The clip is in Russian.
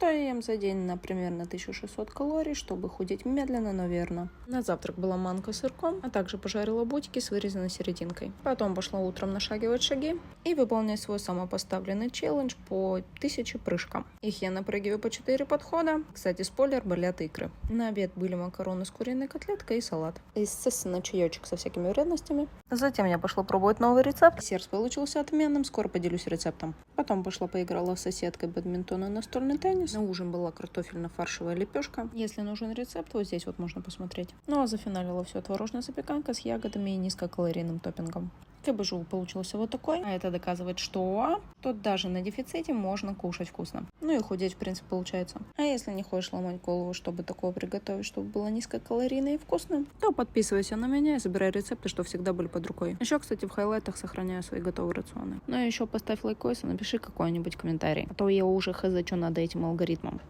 что я ем за день на примерно 1600 калорий, чтобы худеть медленно, но верно. На завтрак была манка с сырком, а также пожарила бутики с вырезанной серединкой. Потом пошла утром нашагивать шаги и выполнять свой самопоставленный челлендж по 1000 прыжкам. Их я напрыгиваю по 4 подхода. Кстати, спойлер, болят икры. На обед были макароны с куриной котлеткой и салат. Естественно, чаечек со всякими вредностями. Затем я пошла пробовать новый рецепт. Десерт получился отменным, скоро поделюсь рецептом. Потом пошла поиграла с соседкой в бадминтон и настольный теннис. На ужин была картофельно-фаршевая лепешка. Если нужен рецепт, вот здесь вот можно посмотреть. Ну а зафиналила все творожная запеканка с ягодами и низкокалорийным топпингом. КБЖУ получился вот такой, а это доказывает, что тут даже на дефиците можно кушать вкусно. Ну и худеть в принципе получается. А если не хочешь ломать голову, чтобы такое приготовить, чтобы было низкокалорийно и вкусно, то подписывайся на меня и забирай рецепты, что всегда были под рукой. Еще, кстати, в хайлайтах сохраняю свои готовые рационы. Ну и еще поставь лайкос и напиши какой-нибудь комментарий, а то я уже хз, что надо этим алгоритмам.